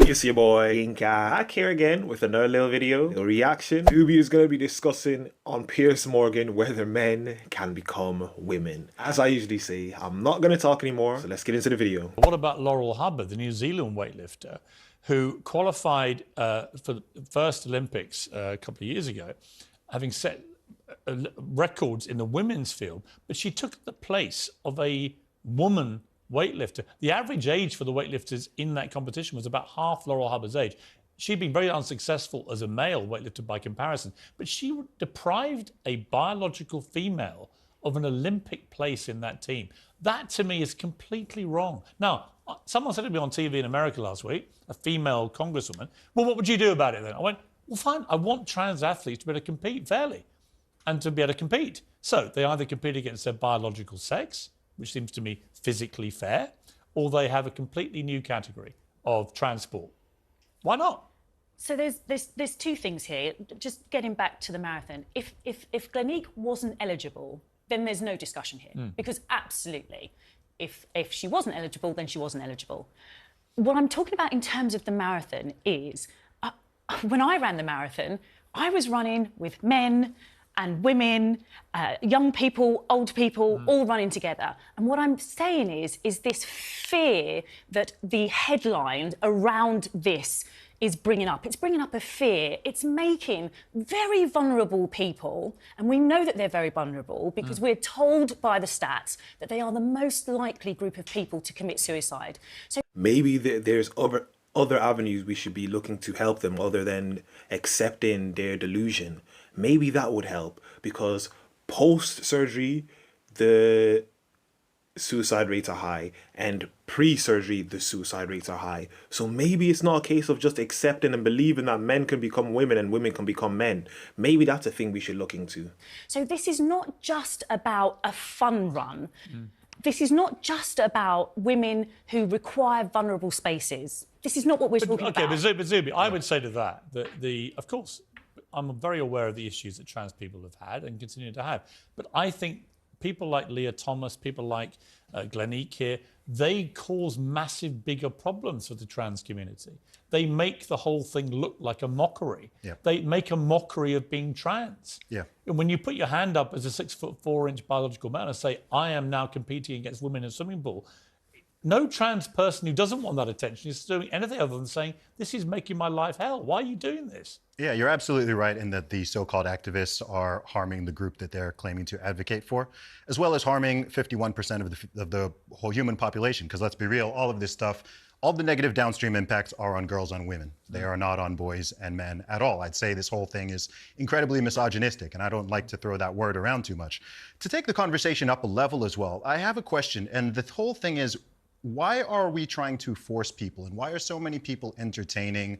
It's your boy Yinka back here again with another little video, little reaction. Zuby is going to be discussing on Piers Morgan whether men can become women. As I usually say, I'm not going to talk anymore, so let's get into the video. What about Laurel Hubbard, the New Zealand weightlifter, who qualified for the first Olympics a couple of years ago, having set records in the women's field, but she took the place of a woman weightlifter. The average age for the weightlifters in that competition was about half Laurel Hubbard's age. She'd been very unsuccessful as a male weightlifter by comparison, but she deprived a biological female of an Olympic place in that team. That to me is completely wrong. Now, someone said to me on TV in America last week, a female congresswoman, well, what would you do about it then? I went, well, fine, I want trans athletes to be able to compete fairly and to be able to compete. So they either compete against their biological sex, which seems to me physically fair, or they have a completely new category of transport. Why not? So there's two things here. Just getting back to the marathon. If Glenique wasn't eligible, then there's no discussion here. Because absolutely, if she wasn't eligible, then she wasn't eligible. What I'm talking about in terms of the marathon is, when I ran the marathon, I was running with men and women, young people, old people, all running together. And what I'm saying is this fear that the headline around this is bringing up. It's bringing up a fear. It's making very vulnerable people, and we know that they're very vulnerable because we're told by the stats that they are the most likely group of people to commit suicide. So maybe there's other avenues we should be looking to help them other than accepting their delusion. Maybe that would help, because post-surgery, the suicide rates are high, and pre-surgery, the suicide rates are high. So maybe it's not a case of just accepting and believing that men can become women and women can become men. Maybe that's a thing we should look into. So this is not just about a fun run. This is not just about women who require vulnerable spaces. This is not what we're talking about. Okay, but Zuby, I would say to that of course, I'm very aware of the issues that trans people have had and continue to have. But I think people like Leah Thomas, people like Glenique here, they cause massive, bigger problems for the trans community. They make the whole thing look like a mockery. Yeah. They make a mockery of being trans. Yeah. And when you put your hand up as a 6'4" biological man and say, I am now competing against women in a swimming pool, no trans person who doesn't want that attention is doing anything other than saying, this is making my life hell. Why are you doing this? Yeah, you're absolutely right in that the so-called activists are harming the group that they're claiming to advocate for, as well as harming 51% of the whole human population. Because let's be real, all of this stuff, all the negative downstream impacts are on girls, on women. They are not on boys and men at all. I'd say this whole thing is incredibly misogynistic, and I don't like to throw that word around too much. To take the conversation up a level as well, I have a question, and the whole thing is, why are we trying to force people, and why are so many people entertaining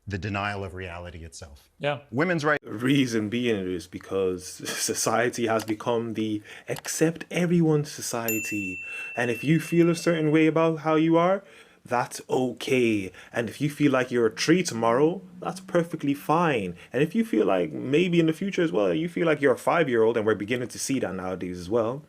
the denial of reality itself? Yeah. Women's rights. The reason being is because society has become the accept everyone society. And if you feel a certain way about how you are, that's okay. And if you feel like you're a tree tomorrow, that's perfectly fine. And if you feel like maybe in the future as well, you feel like you're a 5-year-old, and we're beginning to see that nowadays as well,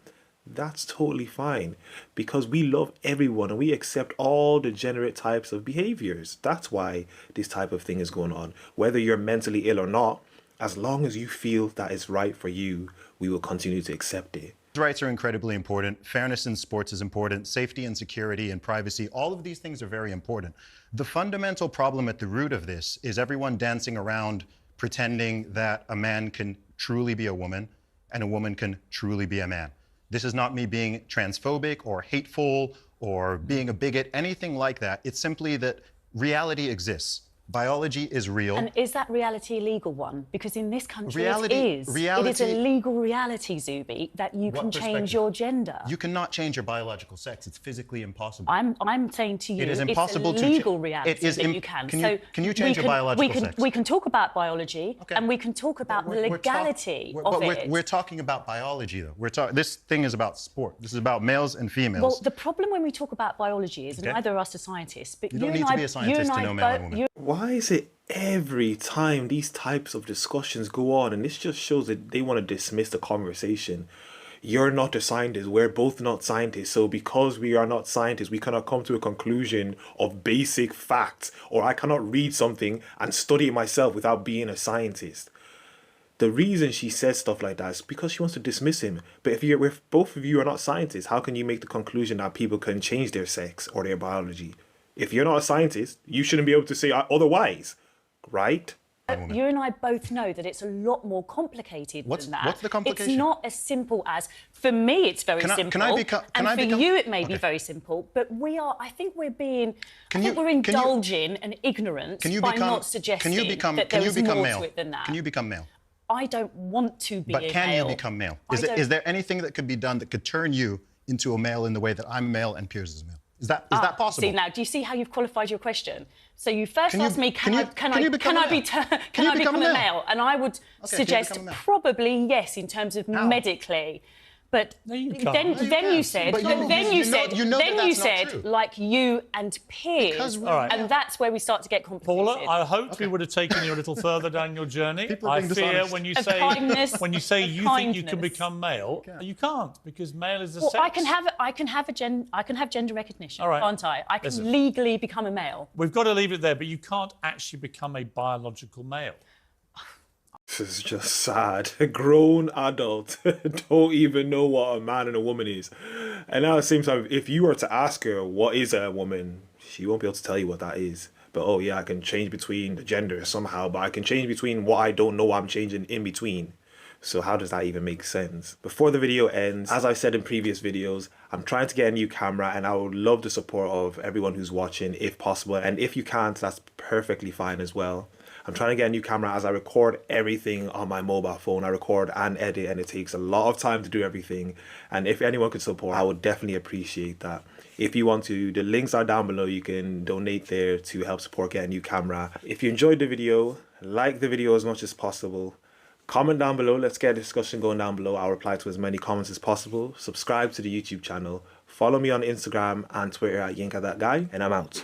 that's totally fine, because we love everyone and we accept all degenerate types of behaviors. That's why this type of thing is going on. Whether you're mentally ill or not, as long as you feel that it's right for you, we will continue to accept it. Rights are incredibly important. Fairness in sports is important. Safety and security and privacy, all of these things are very important. The fundamental problem at the root of this is everyone dancing around pretending that a man can truly be a woman and a woman can truly be a man. This is not me being transphobic or hateful or being a bigot, anything like that. It's simply that reality exists. Biology is real. And is that reality a legal one? Because in this country it is. It is a legal reality, Zuby, that you can change your gender. You cannot change your biological sex. It's physically impossible. I'm saying to you, it is impossible it's a legal reality that you can. Can you change your biological sex? We can talk about biology, and we can talk about the legality of it. We're talking about biology, though. This thing is about sport. This is about males and females. Well, the problem when we talk about biology is, neither of us are scientists, but you don't need to be a scientist to know man and woman. Why is it every time these types of discussions go on, and this just shows that they want to dismiss the conversation, you're not a scientist, we're both not scientists. So because we are not scientists, we cannot come to a conclusion of basic facts, or I cannot read something and study it myself without being a scientist. The reason she says stuff like that is because she wants to dismiss him. But if both of you are not scientists, how can you make the conclusion that people can change their sex or their biology? If you're not a scientist, you shouldn't be able to say otherwise, right? You and I both know that it's a lot more complicated than that. What's the complication? It's not as simple as, for me, it's very simple. And for you, it may be very simple. But I think we're indulging an ignorance by not suggesting that there is more to it than that. Can you become male? I don't want to be a male. But can you become male? Is there anything that could be done that could turn you into a male in the way that I'm male and Piers is male? Is that possible? See, now, do you see how you've qualified your question? So you first asked me, can I become a male? And I would suggest probably yes, in terms of medically. But then you said, like you and Piers, and that's where we start to get complicated. Paula, I hoped we would have taken you a little further down your journey. I fear when you say you think you can become male, you can't, because male is a sex. I can have gender recognition, can't I? I can legally become a male. We've got to leave it there, but you can't actually become a biological male. This is just sad. A grown adult don't even know what a man and a woman is. And now it seems like if you were to ask her what is a woman, she won't be able to tell you what that is. But oh yeah, I can change between the gender somehow, but I can change between what I don't know I'm changing in between. So how does that even make sense? Before the video ends, as I've said in previous videos, I'm trying to get a new camera and I would love the support of everyone who's watching if possible. And if you can't, that's perfectly fine as well. I'm trying to get a new camera as I record everything on my mobile phone. I record and edit and it takes a lot of time to do everything. And if anyone could support, I would definitely appreciate that. If you want to, the links are down below. You can donate there to help support get a new camera. If you enjoyed the video, like the video as much as possible. Comment down below. Let's get a discussion going down below. I'll reply to as many comments as possible. Subscribe to the YouTube channel. Follow me on Instagram and Twitter at YinkaThatGuy. And I'm out.